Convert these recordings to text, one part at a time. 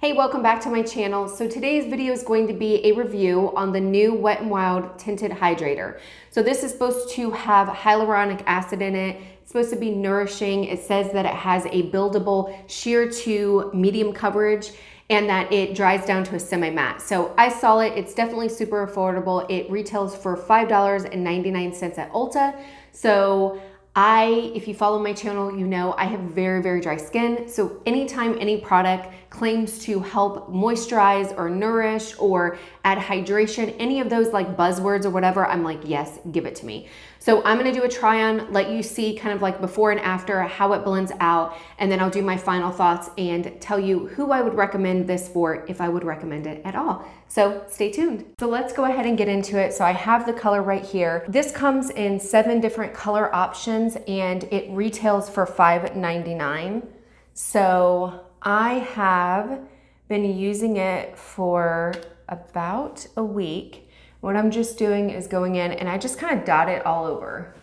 Hey, welcome back to my channel. So today's video is going to be a review on the new Wet n Wild Tinted Hydrator. So this is supposed to have hyaluronic acid in it. It's supposed to be nourishing. It says that it has a buildable sheer to medium coverage and that it dries down to a semi-matte. So I saw it. It's definitely super affordable. It retails for $5.99 at Ulta. So if you follow my channel, you know I have very, very dry skin. So anytime any product claims to help moisturize or nourish or add hydration, any of those like buzzwords or whatever, I'm like, yes, give it to me. So I'm gonna do a try on, let you see kind of like before and after how it blends out, and then I'll do my final thoughts and tell you who I would recommend this for if I would recommend it at all. So stay tuned. So let's go ahead and get into it. So I have the color right here. This comes in 7 different color options and it retails for $5.99. So I have been using it for about a week. What I'm just doing is going in and I just kind of dot it all over.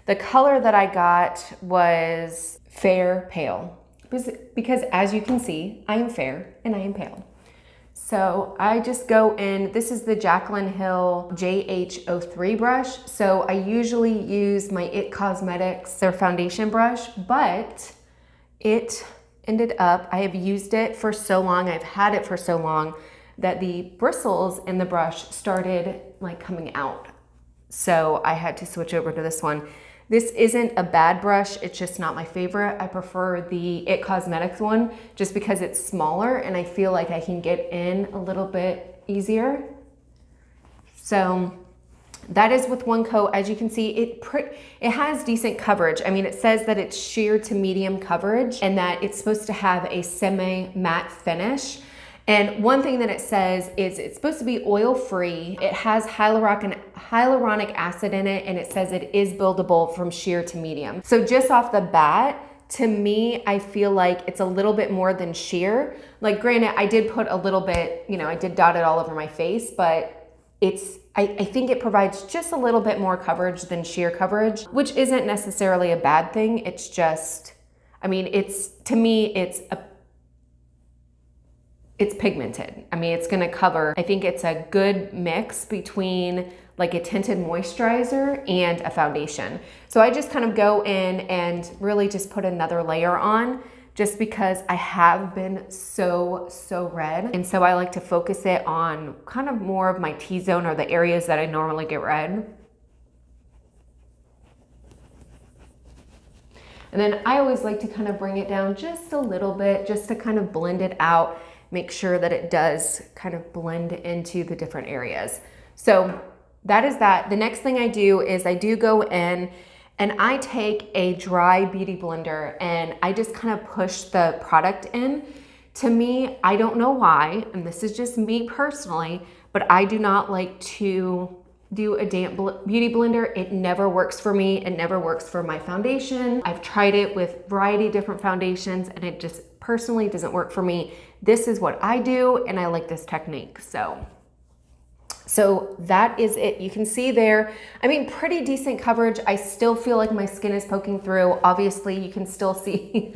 The color that I got was fair pale because as you can see, I am fair and I am pale. So I just go in, this is the Jaclyn Hill JH03 brush. So I usually use my It Cosmetics, their foundation brush, but it ended up, I have used it for so long, I've had it for so long that the bristles in the brush started like coming out. So I had to switch over to this one. This isn't a bad brush, it's just not my favorite. I prefer the It Cosmetics one just because it's smaller and I feel like I can get in a little bit easier. So that is with one coat. As you can see, it has decent coverage. I mean, it says that it's sheer to medium coverage and that it's supposed to have a semi-matte finish. And one thing that it says is it's supposed to be oil-free. It has hyaluronic acid in it, and it says it is buildable from sheer to medium. So just off the bat, to me, I feel like it's a little bit more than sheer. Like granted, I did put a little bit, you know, I did dot it all over my face, but I think it provides just a little bit more coverage than sheer coverage, which isn't necessarily a bad thing. It's just, I mean, to me, it's pigmented. I mean, it's gonna cover, I think it's a good mix between like a tinted moisturizer and a foundation. So I just kind of go in and really just put another layer on just because I have been so red. And so I like to focus it on kind of more of my T-zone or the areas that I normally get red. And then I always like to kind of bring it down just a little bit just to kind of blend it out, make sure that it does kind of blend into the different areas. So that is that. The next thing I do is I do go in and I take a dry beauty blender and I just kind of push the product in. To me, I don't know why, and this is just me personally, but I do not like to do a damp beauty blender. It never works for me. It never works for my foundation. I've tried it with a variety of different foundations and it just personally doesn't work for me. This is what I do and I like this technique. So that is it. You can see there, I mean, pretty decent coverage. I still feel like my skin is poking through. Obviously you can still see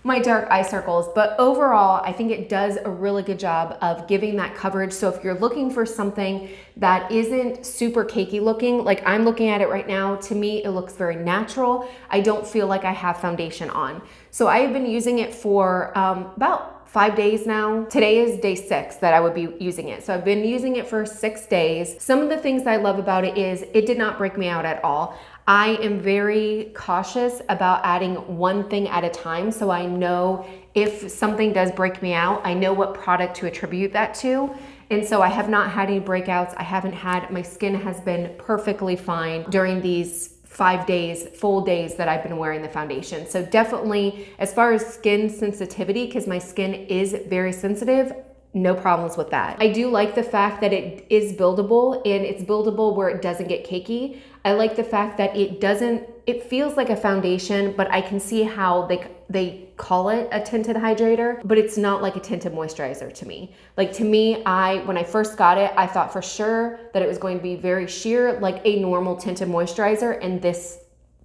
my dark eye circles, but overall, I think it does a really good job of giving that coverage. So if you're looking for something that isn't super cakey looking, like I'm looking at it right now, to me, it looks very natural. I don't feel like I have foundation on. So I've been using it for about 5 days now. Today is day 6 that I would be using it. So I've been using it for 6 days. Some of the things that I love about it is it did not break me out at all. I am very cautious about adding one thing at a time. So I know if something does break me out, I know what product to attribute that to. And so I have not had any breakouts. I haven't had, my skin has been perfectly fine during these 5 days, full days that I've been wearing the foundation. So definitely as far as skin sensitivity, because my skin is very sensitive, no problems with that. I do like the fact that it is buildable and it's buildable where it doesn't get cakey. I like the fact that it feels like a foundation, but I can see how they call it a tinted hydrator, but it's not like a tinted moisturizer to me. Like to me, when I first got it, I thought for sure that it was going to be very sheer, like a normal tinted moisturizer. And this,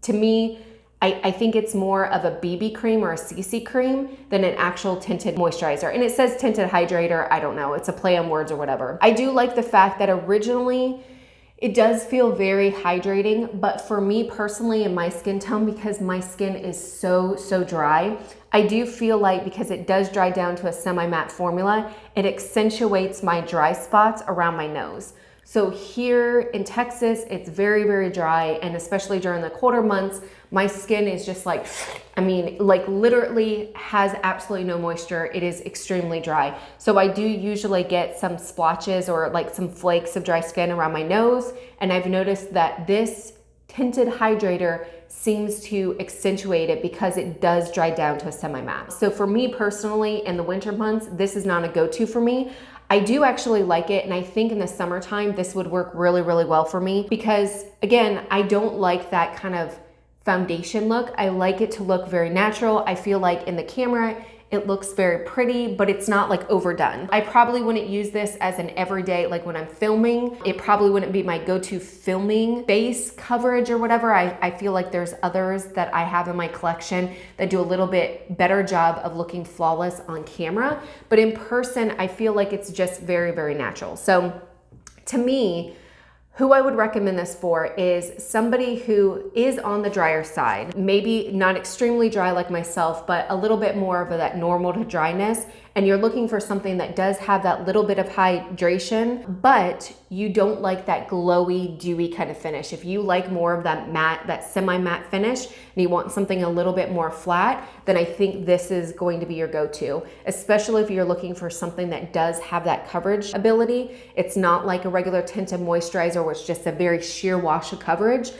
to me, I think it's more of a BB cream or a CC cream than an actual tinted moisturizer. And it says tinted hydrator. I don't know. It's a play on words or whatever. I do like the fact that originally it does feel very hydrating, but for me personally in my skin tone, because my skin is so dry, I do feel like because it does dry down to a semi-matte formula, it accentuates my dry spots around my nose. So here in Texas, it's very dry, and especially during the colder months, my skin is just like, I mean, like literally has absolutely no moisture. It is extremely dry. So I do usually get some splotches or like some flakes of dry skin around my nose, and I've noticed that this tinted hydrator seems to accentuate it because it does dry down to a semi-matte. So for me personally, in the winter months, this is not a go-to for me. I do actually like it, and I think in the summertime this would work really well for me because, again, I don't like that kind of foundation look. I like it to look very natural. I feel like in the camera it looks very pretty, but it's not like overdone. I probably wouldn't use this as an everyday, like when I'm filming. It probably wouldn't be my go-to filming face coverage or whatever. I feel like there's others that I have in my collection that do a little bit better job of looking flawless on camera. But in person, I feel like it's just very natural. So to me, who I would recommend this for is somebody who is on the drier side, maybe not extremely dry like myself, but a little bit more of that normal to dryness, and you're looking for something that does have that little bit of hydration, but you don't like that glowy, dewy kind of finish. If you like more of that matte, that semi-matte finish, and you want something a little bit more flat, then I think this is going to be your go-to, especially if you're looking for something that does have that coverage ability. It's not like a regular tinted moisturizer where it's just a very sheer wash of coverage.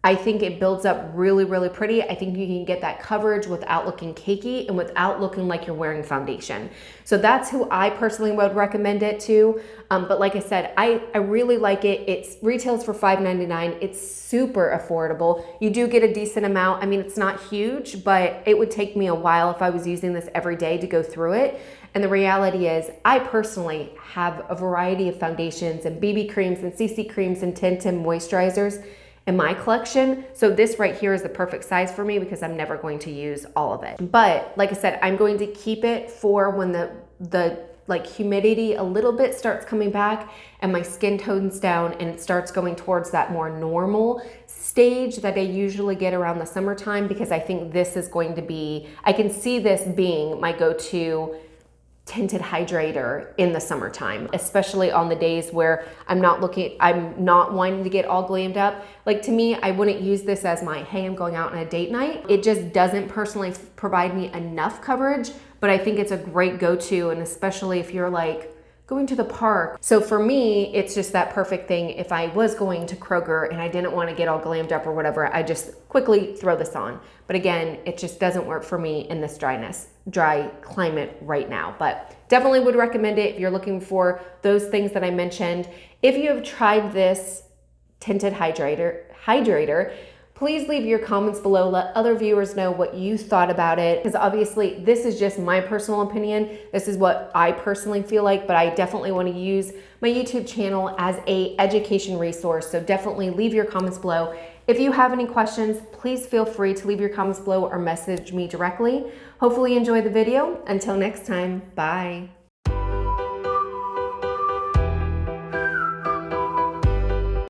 I think it builds up really pretty. I think you can get that coverage without looking cakey and without looking like you're wearing foundation. So that's who I personally would recommend it to. But like I said, I really like it. It retails for $5.99. It's super affordable. You do get a decent amount. I mean, it's not huge, but it would take me a while if I was using this every day to go through it. And the reality is, I personally have a variety of foundations and BB creams and CC creams and tinted moisturizers in my collection. So this right here is the perfect size for me because I'm never going to use all of it. But like I said, I'm going to keep it for when the like humidity a little bit starts coming back and my skin tones down and it starts going towards that more normal stage that I usually get around the summertime, because I think this is going to be, I can see this being my go-to tinted hydrator in the summertime, especially on the days where I'm not wanting to get all glammed up. Like, to me, I wouldn't use this as my, hey, I'm going out on a date night. It just doesn't personally provide me enough coverage, but I think it's a great go-to, and especially if you're like going to the park. So for me, it's just that perfect thing. If I was going to Kroger and I didn't want to get all glammed up or whatever, I just quickly throw this on. But again, it just doesn't work for me in this dry climate right now. But definitely would recommend it if you're looking for those things that I mentioned. If you have tried this tinted hydrator, please leave your comments below. Let other viewers know what you thought about it, because obviously this is just my personal opinion. This is what I personally feel like, but I definitely want to use my YouTube channel as an education resource. So definitely leave your comments below. If you have any questions, please feel free to leave your comments below or message me directly. Hopefully you enjoyed the video. Until next time, bye.